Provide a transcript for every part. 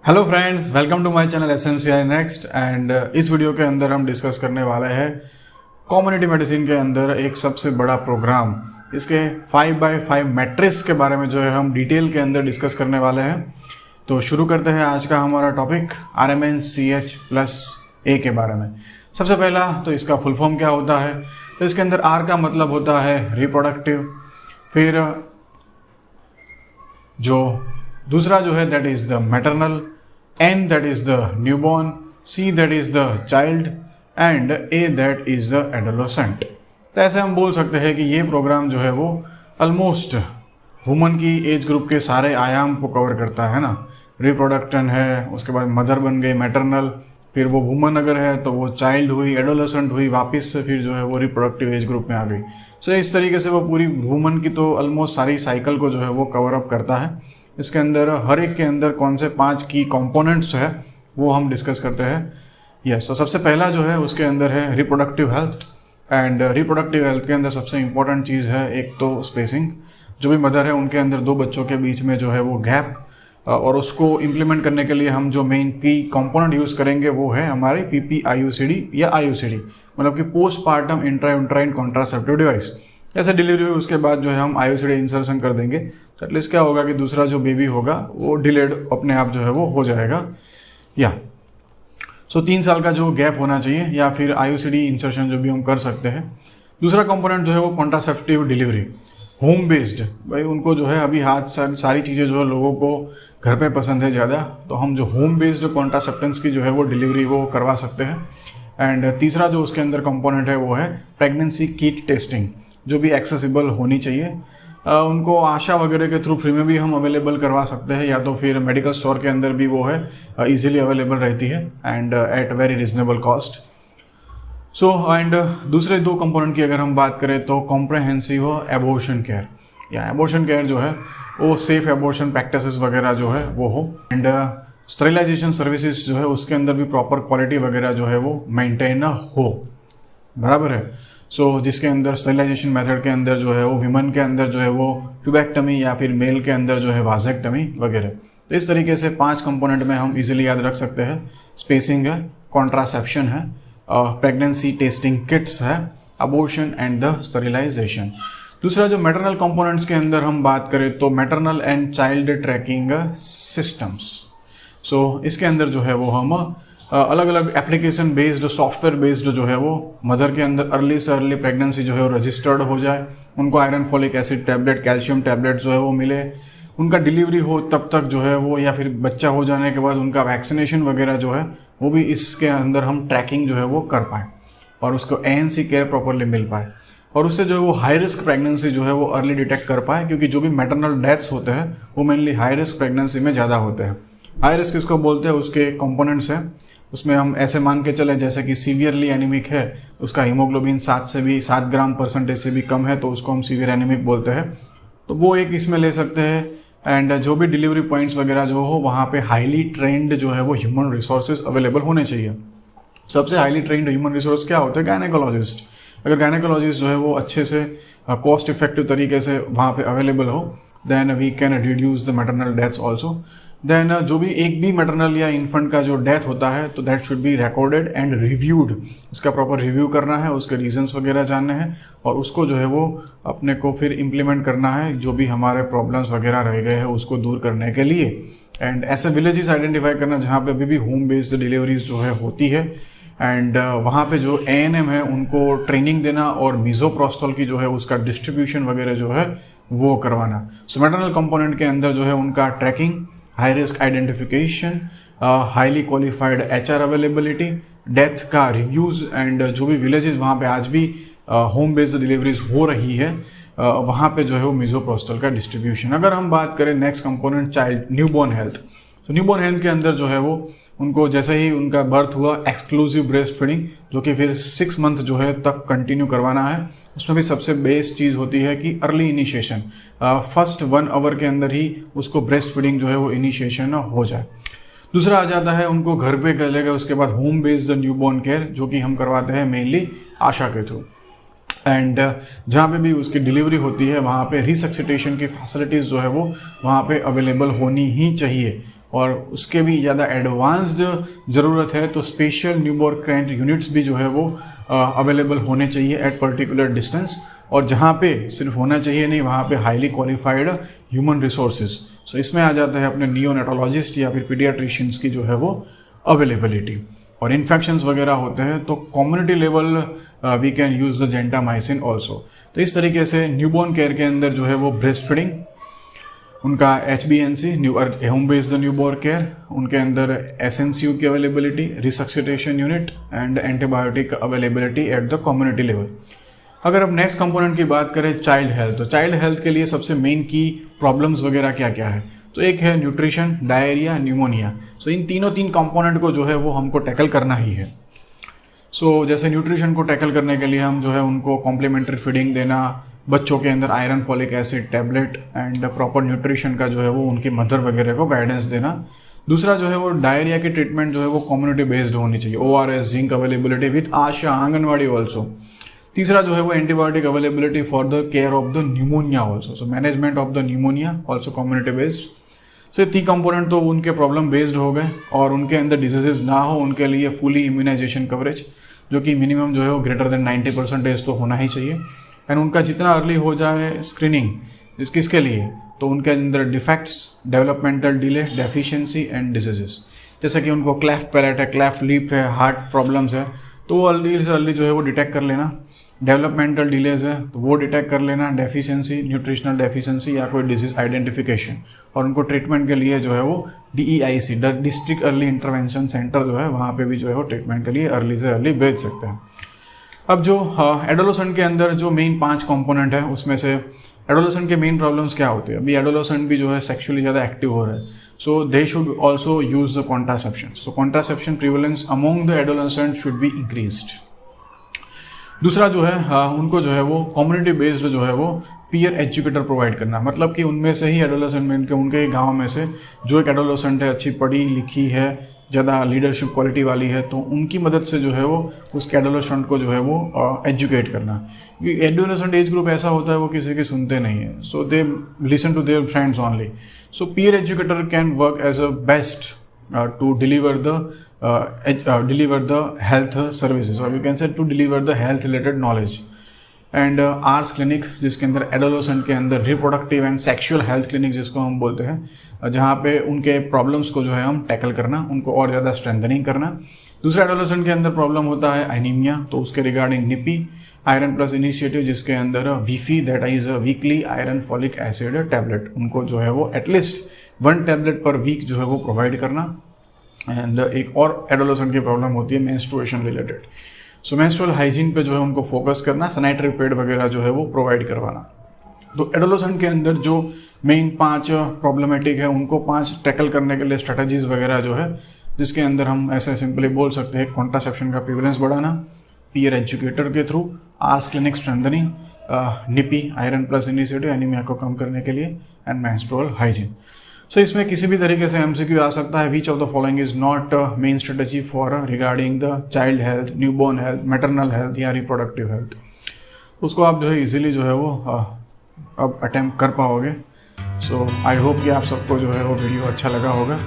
Hello friends, welcome to my channel SMCI next. एंड इस वीडियो के अंदर हम डिस्कस करने वाले हैं कम्युनिटी मेडिसिन के अंदर एक सबसे बड़ा प्रोग्राम, इसके 5x5 मैट्रिक्स के बारे में जो है हम डिटेल के अंदर डिस्कस करने वाले हैं। तो शुरू करते हैं आज का हमारा टॉपिक RMN-CH+A के बारे में। सबसे पहला तो इसका फुल फॉर्म क्या होता है। तो इसके अंदर R का मतलब होता है रिप्रोडक्टिव, फिर जो दूसरा जो है that is the maternal, N that is the newborn, C that is the child and A that is the adolescent। तो ऐसे हम बोल सकते हैं कि ये प्रोग्राम जो है वो ऑलमोस्ट वुमन की एज ग्रुप के सारे आयाम को कवर करता है ना। रिप्रोडक्शन है, उसके बाद मदर बन गई मैटरनल, फिर वो वुमन अगर है तो वो चाइल्ड हुई, एडोलेसेंट हुई, वापस से फिर जो है वो रिप्रोडक्टिव एज ग्रुप में आ गई। सो इस तरीके से वो पूरी वुमन की तो ऑलमोस्ट सारी साइकिल को जो है वो कवर अप करता है। इसके अंदर हर एक के अंदर कौन से 5 की कंपोनेंट्स है वो हम डिस्कस करते हैं। यस, तो सबसे पहला जो है उसके अंदर है reproductive health. And reproductive health के अंदर सबसे इंपॉर्टेंट चीज़ है एक तो स्पेसिंग। जो भी मदर है उनके अंदर 2 बच्चों के बीच में जो है वो गैप, और उसको इम्प्लीमेंट करने के लिए हम जो मेन की कंपोनेंट यूज़ करेंगे वो है हमारी PPIUCD या IUCD, मतलब कि पोस्टपार्टम इंट्रा-यूट्राइन कॉन्ट्रासेप्टिव डिवाइस। जैसे डिलीवरी हुई उसके बाद जो है हम IUCD इंसर्शन कर देंगे, तो एटलीस्ट क्या होगा कि दूसरा जो बेबी होगा वो डिलेड अपने आप जो है वो हो जाएगा। या सो 3 साल का जो गैप होना चाहिए, या फिर IUCD इंसर्शन जो भी हम कर सकते हैं। दूसरा कंपोनेंट जो है वो कॉन्ट्रासेप्टिव डिलीवरी, होम बेस्ड। भाई उनको जो है अभी हाथ सारी चीज़ें जो है लोगों को घर पे पसंद है ज़्यादा, तो हम जो होम बेस्ड कॉन्ट्रासेप्टेंस की जो है वो डिलीवरी वो करवा सकते हैं। एंड तीसरा जो उसके अंदर कंपोनेंट है वो है प्रेगनेंसी किट टेस्टिंग, जो भी एक्सेसिबल होनी चाहिए। उनको आशा वगैरह के थ्रू फ्री में भी हम अवेलेबल करवा सकते हैं, या तो फिर मेडिकल स्टोर के अंदर भी वो है इजीली अवेलेबल रहती है and at very reasonable cost. So and दूसरे 2 कंपोनेंट की अगर हम बात करें तो कॉम्प्रहेंसिव एबॉर्शन केयर, या एबॉर्शन केयर जो है वो सेफ एबॉर्शन प्रैक्टिसेस वगैरह जो है वो हो। एंड स्टेरिलाइजेशन सर्विसेज जो है उसके अंदर भी प्रॉपर क्वालिटी वगैरह जो है वो मेंटेन हो, बराबर है। सो जिसके अंदर स्टेरिलाइजेशन मेथड के अंदर जो है वो विमेन के अंदर जो है वो ट्यूबेक्टमी, या फिर मेल के अंदर जो है वाजेक्टमी वगैरह। तो इस तरीके से 5 कंपोनेंट में हम इजीली याद रख सकते हैं। स्पेसिंग है, कॉन्ट्रासेप्शन है, प्रेगनेंसी टेस्टिंग किट्स है, अबॉर्शन एंड द स्टेरिलाइजेशन। दूसरा जो मैटरनल कंपोनेंट्स के अंदर हम बात करें तो maternal and child tracking systems. So इसके अंदर जो है वो हम अलग अलग एप्लीकेशन बेस्ड, सॉफ्टवेयर बेस्ड जो है वो मदर के अंदर अर्ली से अर्ली प्रेगनेंसी जो है वो रजिस्टर्ड हो जाए, उनको iron folic acid tablet, calcium tablet जो है वो मिले, उनका डिलीवरी हो तब तक जो है वो, या फिर बच्चा हो जाने के बाद उनका वैक्सीनेशन वगैरह जो है वो भी इसके अंदर हम ट्रैकिंग जो है वो कर पाएँ, और उसको ANC केयर प्रॉपरली मिल पाए, और उससे जो है वो हाई रिस्क प्रेगनेंसी जो है वो अर्ली डिटेक्ट कर पाए। क्योंकि जो भी मैटरनल डेथ्स होते हैं वो मेनली हाई रिस्क प्रेगनेंसी में ज़्यादा होते हैं। हाई रिस्क किसको बोलते हैं, उसके कंपोनेंट्स हैं। उसमें हम ऐसे मान के चले जैसे कि सीवियरली एनीमिक है, उसका हीमोग्लोबिन 7 ग्राम % से भी कम है तो उसको हम सीवियर एनीमिक बोलते हैं, तो वो एक इसमें ले सकते हैं। एंड जो भी डिलीवरी पॉइंट्स वगैरह जो हो वहाँ पे हाईली ट्रेंड जो है वो ह्यूमन रिसोर्सेज अवेलेबल होने चाहिए। सबसे हाईली ट्रेंड ह्यूमन रिसोर्स क्या होते हैं, गायनेकोलॉजिस्ट। अगर गायनेकोलॉजिस्ट जो है वो अच्छे से कॉस्ट इफेक्टिव तरीके से वहाँ पे अवेलेबल हो, then we can reduce the maternal deaths also. देन जो भी एक भी मैटरनल या इन्फेंट का जो डेथ होता है तो that should be recorded and reviewed. उसका प्रॉपर रिव्यू करना है, उसके रीजंस वगैरह जानने हैं, और उसको जो है वो अपने को फिर इम्प्लीमेंट करना है, जो भी हमारे प्रॉब्लम्स वगैरह रह गए हैं उसको दूर करने के लिए। एंड ऐसे विलेजेस आइडेंटिफाई करना जहाँ पे अभी भी होम बेस्ड डिलीवरीज जो है होती है, एंड वहाँ पे जो ANM है उनको ट्रेनिंग देना, और मीजोप्रोस्टोल की जो है उसका डिस्ट्रीब्यूशन वगैरह जो है वो करवाना। सो मैटरनल कंपोनेंट के अंदर जो है उनका tracking, high risk identification, highly qualified HR availability, death का रिव्यूज़, एंड जो भी विलेजेस वहाँ पे आज भी होम बेस्ड डिलीवरीज हो रही है वहाँ पे जो है वो मीजोप्रोस्टोल का डिस्ट्रीब्यूशन। अगर हम बात करें next component child newborn health, तो न्यूबॉर्न हेल्थ के अंदर जो है वो उनको जैसे ही उनका बर्थ हुआ एक्सक्लूसिव ब्रेस्ट फीडिंग, जो कि फिर 6 मंथ जो है तक कंटिन्यू करवाना है। उसमें भी सबसे बेस्ट चीज़ होती है कि अर्ली इनिशिएशन, फर्स्ट 1 आवर के अंदर ही उसको ब्रेस्ट फीडिंग जो है वो इनिशिएशन हो जाए। दूसरा आ जाता है उनको घर पे कर लेगा, उसके बाद होम बेस्ड न्यूबॉर्न केयर, जो कि हम करवाते हैं मेनली आशा के थ्रू। एंड जहाँ पे भी उसकी डिलीवरी होती है वहाँ पे रिसक्सिटेशन की फैसिलिटीज़ जो है वो वहाँ पे अवेलेबल होनी ही चाहिए। और उसके भी ज़्यादा एडवांस्ड ज़रूरत है तो स्पेशल न्यूबॉर्न केयर यूनिट्स भी जो है वो अवेलेबल होने चाहिए एट पर्टिकुलर डिस्टेंस, और जहाँ पे सिर्फ होना चाहिए नहीं, वहाँ पे हाईली क्वालिफाइड ह्यूमन रिसोर्सेज। सो इसमें आ जाता है अपने नियोनेटोलॉजिस्ट या फिर पीडियाट्रिशियंस की जो है वो अवेलेबिलिटी। और इन्फेक्शंस वगैरह होते हैं तो community level we can use the gentamicin also. तो इस तरीके से न्यूबॉर्न केयर के अंदर जो है वो ब्रेस्ट फीडिंग, उनका HBNC home based newborn care, उनके अंदर SNCU की availability, resuscitation unit and antibiotic availability at the community level. अगर अब नेक्स्ट कंपोनेंट की बात करें चाइल्ड हेल्थ, तो चाइल्ड हेल्थ के लिए सबसे मेन की प्रॉब्लम्स वगैरह क्या क्या है, तो एक है न्यूट्रिशन, डायरिया, न्यूमोनिया। सो इन तीन कंपोनेंट को जो है वो हमको टैकल करना ही है। सो जैसे न्यूट्रिशन को टैकल करने के लिए हम जो है उनको कॉम्प्लीमेंट्री फीडिंग देना, बच्चों के अंदर iron folic acid tablet and proper nutrition का जो है वो उनकी मदर वगैरह को गाइडेंस देना। दूसरा जो है वो डायरिया की ट्रीटमेंट जो है वो कम्युनिटी बेस्ड होनी चाहिए, ORS, zinc availability with ASHA, anganwadi also. तीसरा जो है वो antibiotic availability for the care of the pneumonia also, so management of the pneumonia also community based. So ये 3 कंपोनेंट तो उनके प्रॉब्लम बेस्ड हो गए, और उनके अंदर डिजीजेज ना हो उनके लिए फुली इम्यूनाइजेशन कवरेज, जो कि मिनिमम जो है वो ग्रेटर देन 90% तो होना ही चाहिए। एंड उनका जितना अर्ली हो जाए स्क्रीनिंग किसके लिए, तो उनके अंदर defects, developmental delay, deficiency and diseases, जैसे कि उनको क्लेफ्ट पैलेट है, क्लेफ्ट लिप है, हार्ट प्रॉब्लम्स है, तो वो अर्ली से अर्ली जो है वो डिटेक्ट कर लेना। डेवलपमेंटल डिलेज है तो वो डिटेक्ट कर लेना, डेफिशिएंसी, न्यूट्रिशनल डेफिशिएंसी या कोई डिजीज आइडेंटिफिकेशन, और उनको ट्रीटमेंट के लिए जो है वो DEIC, district early intervention centre जो है वहाँ पे भी जो है वो ट्रीटमेंट के लिए अर्ली से अर्ली भेज सकते हैं। अब जो एडोलेसेंट के अंदर जो मेन 5 कंपोनेंट है उसमें से एडोलेसेंट के मेन प्रॉब्लम्स क्या होते हैं। अभी एडोलेसेंट भी जो है सेक्सुअली ज़्यादा एक्टिव हो रहा है, so they should also use the contraception. So contraception prevalence among the adolescent should be increased. दूसरा जो है उनको जो है वो कम्युनिटी बेस्ड जो है वो पीयर एजुकेटर प्रोवाइड करना, मतलब कि उनमें से ही एडोलेसेंट में उनके गांव में से जो एक एडोलेसेंट है, अच्छी पढ़ी लिखी है, ज़्यादा लीडरशिप क्वालिटी वाली है, तो उनकी मदद से जो है वो उसके एडोलेसेंट को जो है वो एजुकेट करना। क्योंकि एडोलेसेंट एज ग्रुप ऐसा होता है वो किसी की सुनते नहीं है, so they listen to their friends only. So peer educator can work as a best to deliver the health services, or you can say to deliver the health related knowledge. And ARSH clinic, जिसके अंदर adolescent के अंदर reproductive and sexual health clinic जिसको हम बोलते हैं, जहाँ पे उनके प्रॉब्लम्स को जो है हम टैकल करना, उनको और ज़्यादा स्ट्रेंथनिंग करना। दूसरा एडोलेसेंट के अंदर प्रॉब्लम होता है एनीमिया, तो उसके regarding NIPI iron plus initiative, जिसके अंदर वीफी that is weekly iron folic acid tablet, उनको जो है वो एटलीस्ट 1 टैबलेट पर वीक जो है वो प्रोवाइड करना। एंड एक और एडोलेसेंट की प्रॉब्लम होती है मेंस्ट्रुएशन रिलेटेड, सो मेंस्ट्रुअल हाइजीन पे जो है उनको फोकस करना, सैनिटरी पैड वगैरह जो है वो प्रोवाइड करवाना। तो एडोलेसेंट के अंदर जो मेन 5 प्रॉब्लमेटिक है उनको 5 टैकल करने के लिए स्ट्रेटजीज वगैरह जो है, जिसके अंदर हम ऐसे सिंपली बोल सकते हैं कॉन्ट्रासेप्शन का प्रिवलेंस बढ़ाना, पीयर एजुकेटर के थ्रू, आर्स क्लिनिक स्ट्रेंथनिंग, निपी आयरन प्लस इनिशिएटिव एनीमिया को कम करने के लिए, एंड मेंस्ट्रुअल हाइजीन। सो इसमें किसी भी तरीके से MCQ आ सकता है, which of the following is not main strategy for regarding the child health, newborn health, maternal health या रिप्रोडक्टिव हेल्थ, उसको आप जो है इजीली जो है वो अब अटेम्प्ट कर पाओगे। सो आई होप कि आप सबको जो है वो वीडियो अच्छा लगा होगा।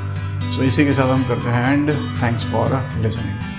सो इसी के साथ हम करते हैं एंड थैंक्स फॉर लिसनिंग।